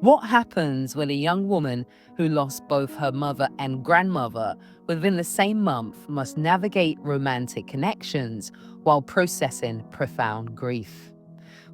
What happens when a young woman who lost both her mother and grandmother within the same month must navigate romantic connections while processing profound grief?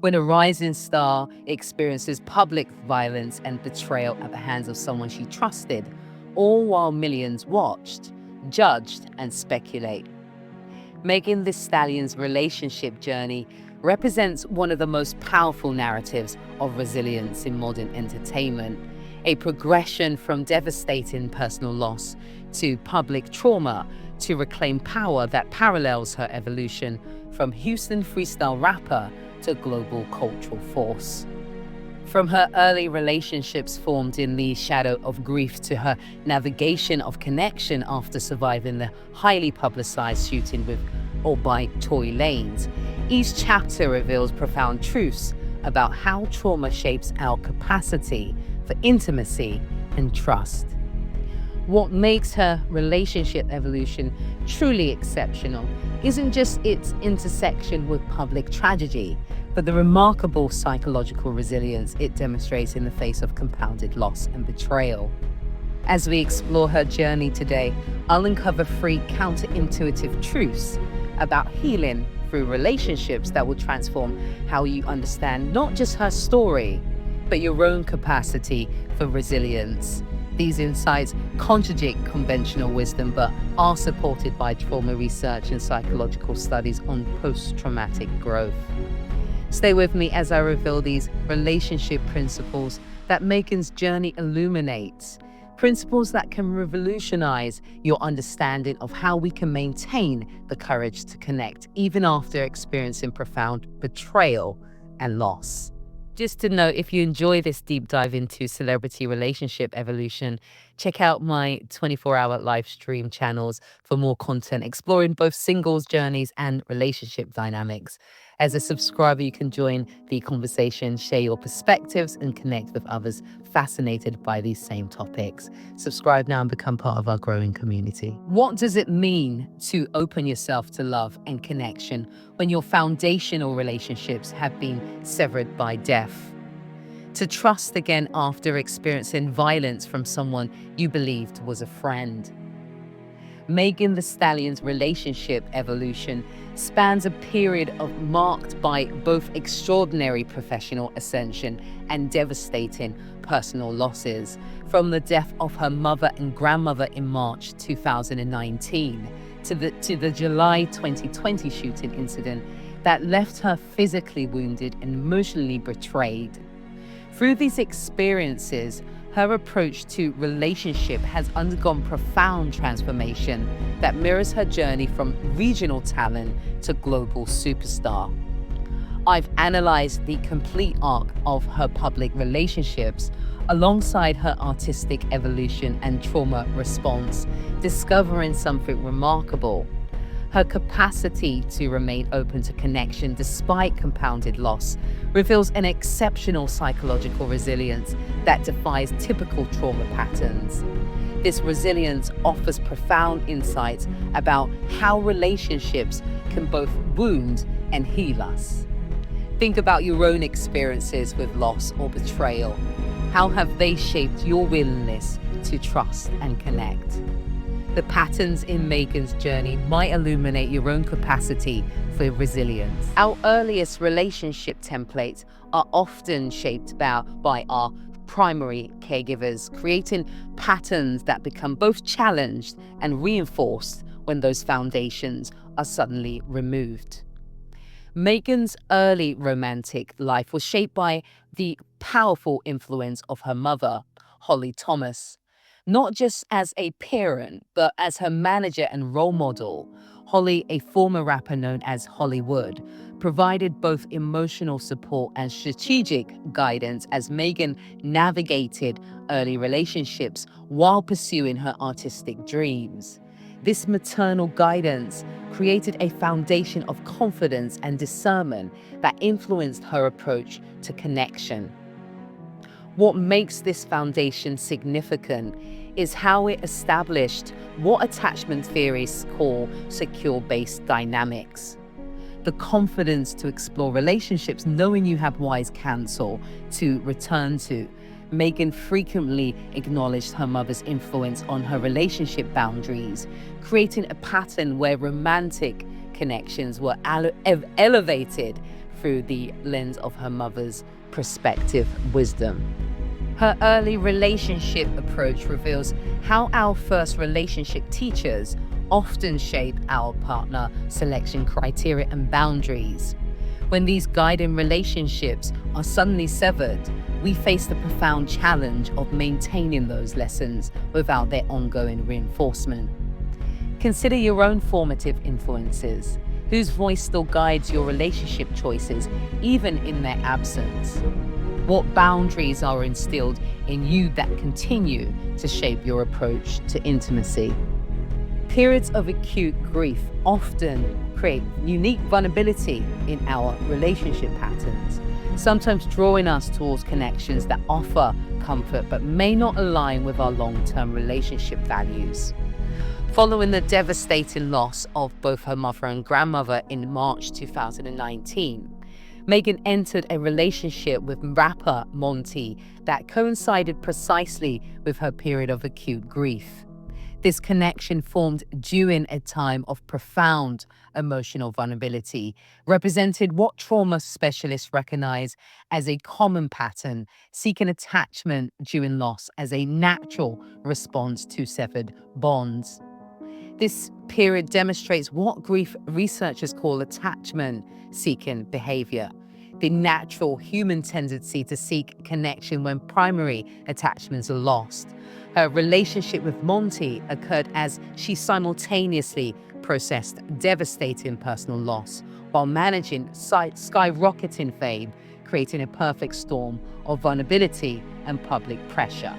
When a rising star experiences public violence and betrayal at the hands of someone she trusted, all while millions watched, judged, and speculate. Megan Thee Stallion's relationship journey represents one of the most powerful narratives of resilience in modern entertainment, a progression from devastating personal loss to public trauma to reclaim power that parallels her evolution from Houston freestyle rapper to global cultural force. From her early relationships formed in the shadow of grief to her navigation of connection after surviving the highly publicized shooting with or by Tory Lanez, each chapter reveals profound truths about how trauma shapes our capacity for intimacy and trust. What makes her relationship evolution truly exceptional isn't just its intersection with public tragedy, but the remarkable psychological resilience it demonstrates in the face of compounded loss and betrayal. As we explore her journey today, I'll uncover 3 counterintuitive truths about healing through relationships that will transform how you understand not just her story, but your own capacity for resilience. These insights contradict conventional wisdom, but are supported by trauma research and psychological studies on post-traumatic growth. Stay with me as I reveal these relationship principles that Megan's journey illuminates, principles that can revolutionize your understanding of how we can maintain the courage to connect even after experiencing profound betrayal and loss. Just to note, if you enjoy this deep dive into celebrity relationship evolution, check out my 24-hour live stream channels for more content exploring both singles journeys and relationship dynamics. As a subscriber, you can join the conversation, share your perspectives, and connect with others fascinated by these same topics. Subscribe now and become part of our growing community. What does it mean to open yourself to love and connection when your foundational relationships have been severed by death? To trust again after experiencing violence from someone you believed was a friend. Megan Thee Stallion's relationship evolution spans a period marked by both extraordinary professional ascension and devastating personal losses, from the death of her mother and grandmother in March 2019 to the July 2020 shooting incident that left her physically wounded and emotionally betrayed. Through these experiences, her approach to relationship has undergone profound transformation that mirrors her journey from regional talent to global superstar. I've analyzed the complete arc of her public relationships alongside her artistic evolution and trauma response, discovering something remarkable. Her capacity to remain open to connection despite compounded loss reveals an exceptional psychological resilience that defies typical trauma patterns. This resilience offers profound insights about how relationships can both wound and heal us. Think about your own experiences with loss or betrayal. How have they shaped your willingness to trust and connect? The patterns in Megan's journey might illuminate your own capacity for resilience. Our earliest relationship templates are often shaped by our primary caregivers, creating patterns that become both challenged and reinforced when those foundations are suddenly removed. Megan's early romantic life was shaped by the powerful influence of her mother, Holly Thomas. Not just as a parent, but as her manager and role model, Holly, a former rapper known as Hollywood, provided both emotional support and strategic guidance as Megan navigated early relationships while pursuing her artistic dreams. This maternal guidance created a foundation of confidence and discernment that influenced her approach to connection. What makes this foundation significant is how it established what attachment theorists call secure-based dynamics. The confidence to explore relationships knowing you have wise counsel to return to, Megan frequently acknowledged her mother's influence on her relationship boundaries, creating a pattern where romantic connections were elevated through the lens of her mother's perspective wisdom. Her early relationship approach reveals how our first relationship teachers often shape our partner selection criteria and boundaries. When these guiding relationships are suddenly severed, we face the profound challenge of maintaining those lessons without their ongoing reinforcement. Consider your own formative influences, whose voice still guides your relationship choices, even in their absence. What boundaries are instilled in you that continue to shape your approach to intimacy? Periods of acute grief often create unique vulnerability in our relationship patterns, sometimes drawing us towards connections that offer comfort but may not align with our long-term relationship values. Following the devastating loss of both her mother and grandmother in March 2019, Megan entered a relationship with rapper Monty that coincided precisely with her period of acute grief. This connection formed during a time of profound emotional vulnerability, represented what trauma specialists recognize as a common pattern, seeking attachment during loss as a natural response to severed bonds. This period demonstrates what grief researchers call attachment-seeking behavior, the natural human tendency to seek connection when primary attachments are lost. Her relationship with Monty occurred as she simultaneously processed devastating personal loss while managing skyrocketing fame, creating a perfect storm of vulnerability and public pressure.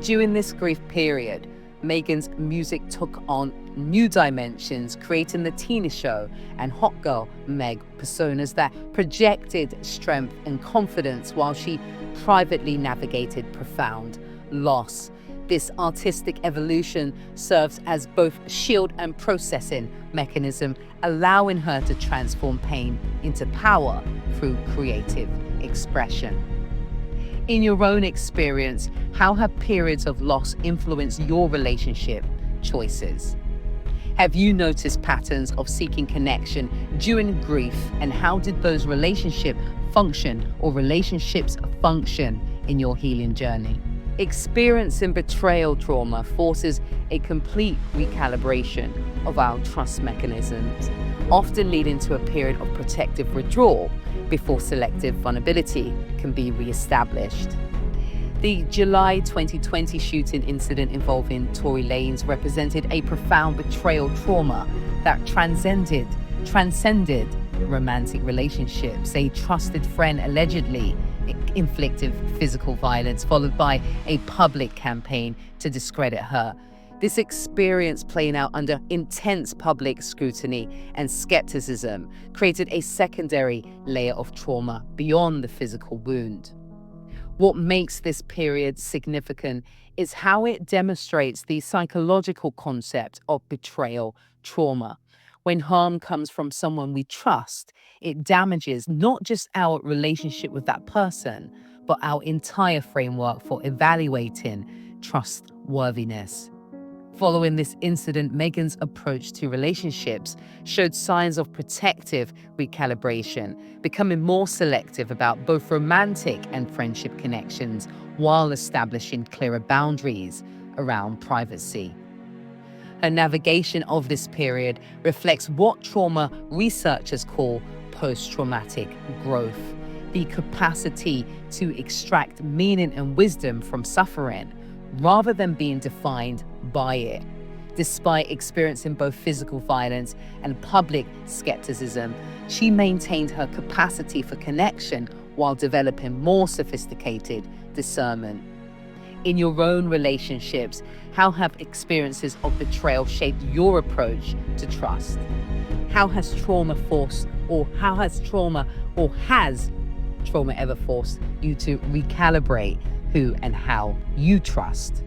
During this grief period, Megan's music took on new dimensions, creating the Tina Show and Hot Girl Meg personas that projected strength and confidence while she privately navigated profound loss. This artistic evolution serves as both shield and processing mechanism, allowing her to transform pain into power through creative expression. In your own experience, how have periods of loss influenced your relationship choices? Have you noticed patterns of seeking connection during grief, and how did those relationships function in your healing journey? Experiencing betrayal trauma forces a complete recalibration of our trust mechanisms, often leading to a period of protective withdrawal before selective vulnerability can be reestablished. The July 2020 shooting incident involving Tory Lanez represented a profound betrayal trauma that transcended romantic relationships. A trusted friend allegedly inflicted physical violence, followed by a public campaign to discredit her. This experience, playing out under intense public scrutiny and skepticism, created a secondary layer of trauma beyond the physical wound. What makes this period significant is how it demonstrates the psychological concept of betrayal trauma. When harm comes from someone we trust, it damages not just our relationship with that person, but our entire framework for evaluating trustworthiness. Following this incident, Megan's approach to relationships showed signs of protective recalibration, becoming more selective about both romantic and friendship connections while establishing clearer boundaries around privacy. Her navigation of this period reflects what trauma researchers call post-traumatic growth, the capacity to extract meaning and wisdom from suffering rather than being defined by it. Despite experiencing both physical violence and public skepticism, she maintained her capacity for connection while developing more sophisticated discernment. In your own relationships, how have experiences of betrayal shaped your approach to trust? How has trauma ever forced you to recalibrate who and how you trust?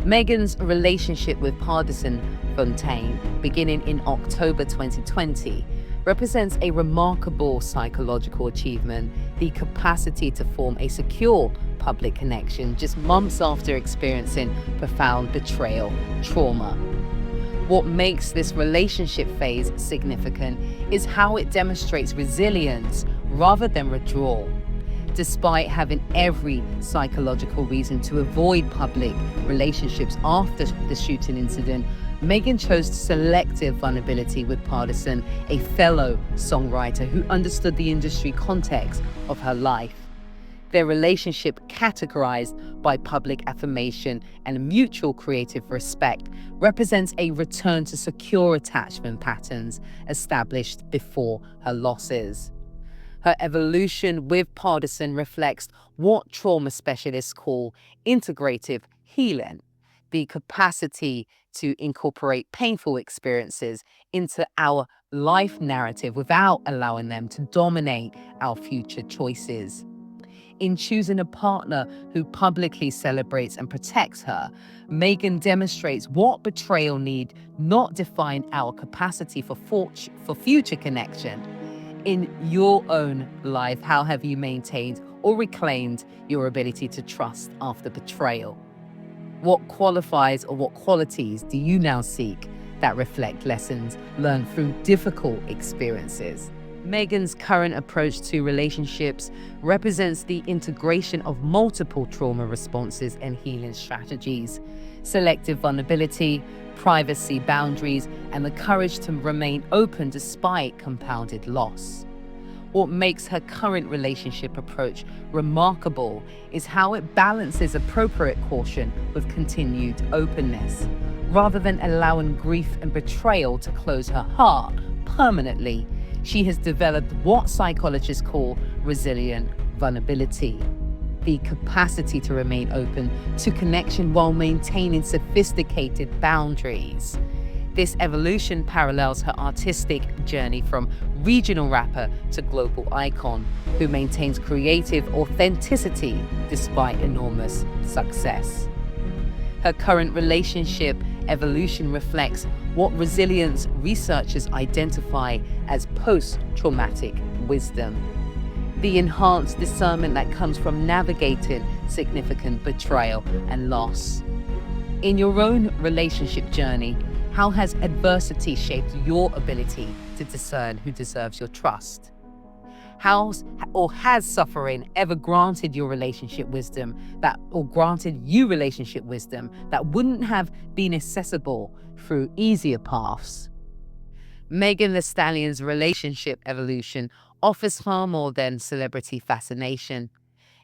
Megan's relationship with Pardison Fontaine, beginning in October 2020, represents a remarkable psychological achievement, the capacity to form a secure public connection just months after experiencing profound betrayal trauma. What makes this relationship phase significant is how it demonstrates resilience rather than withdrawal. Despite having every psychological reason to avoid public relationships after the shooting incident, Megan chose selective vulnerability with Pardison, a fellow songwriter who understood the industry context of her life. Their relationship, categorized by public affirmation and mutual creative respect, represents a return to secure attachment patterns established before her losses. Her evolution with Pardison reflects what trauma specialists call integrative healing, the capacity to incorporate painful experiences into our life narrative without allowing them to dominate our future choices. In choosing a partner who publicly celebrates and protects her, Megan demonstrates what betrayal need not define our capacity for future connection. In your own life, how have you maintained or reclaimed your ability to trust after betrayal? What qualifies or what qualities do you now seek that reflect lessons learned through difficult experiences? Megan's current approach to relationships represents the integration of multiple trauma responses and healing strategies, selective vulnerability, privacy boundaries, and the courage to remain open despite compounded loss. What makes her current relationship approach remarkable is how it balances appropriate caution with continued openness. Rather than allowing grief and betrayal to close her heart permanently, she has developed what psychologists call resilient vulnerability, the capacity to remain open to connection while maintaining sophisticated boundaries. This evolution parallels her artistic journey from regional rapper to global icon, who maintains creative authenticity despite enormous success. Her current relationship evolution reflects what resilience researchers identify as post-traumatic wisdom, the enhanced discernment that comes from navigating significant betrayal and loss. In your own relationship journey, how has adversity shaped your ability to discern who deserves your trust? Has suffering ever granted you relationship wisdom that wouldn't have been accessible through easier paths? Megan Thee Stallion's relationship evolution offers far more than celebrity fascination.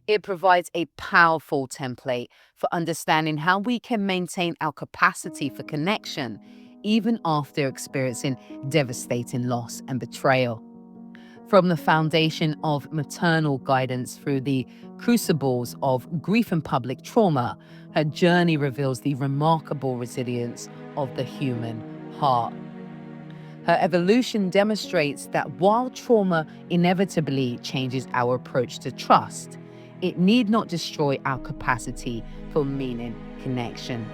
It provides a powerful template for understanding how we can maintain our capacity for connection even after experiencing devastating loss and betrayal. From the foundation of maternal guidance through the crucibles of grief and public trauma, her journey reveals the remarkable resilience of the human heart. Her evolution demonstrates that while trauma inevitably changes our approach to trust, it need not destroy our capacity for meaning connection.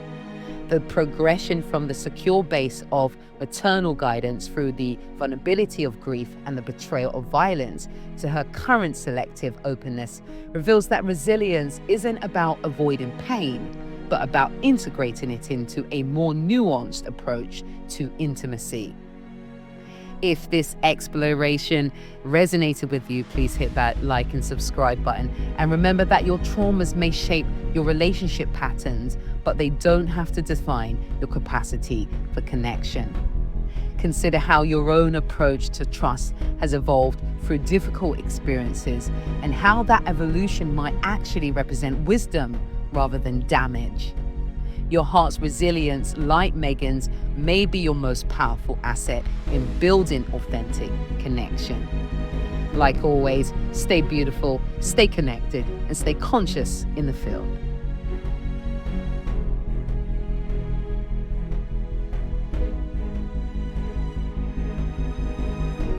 The progression from the secure base of maternal guidance through the vulnerability of grief and the betrayal of violence to her current selective openness reveals that resilience isn't about avoiding pain, but about integrating it into a more nuanced approach to intimacy. If this exploration resonated with you, please hit that like and subscribe button. And remember that your traumas may shape your relationship patterns, but they don't have to define your capacity for connection. Consider how your own approach to trust has evolved through difficult experiences and how that evolution might actually represent wisdom rather than damage. Your heart's resilience, like Megan's, may be your most powerful asset in building authentic connection. Like always, stay beautiful, stay connected, and stay conscious in the field.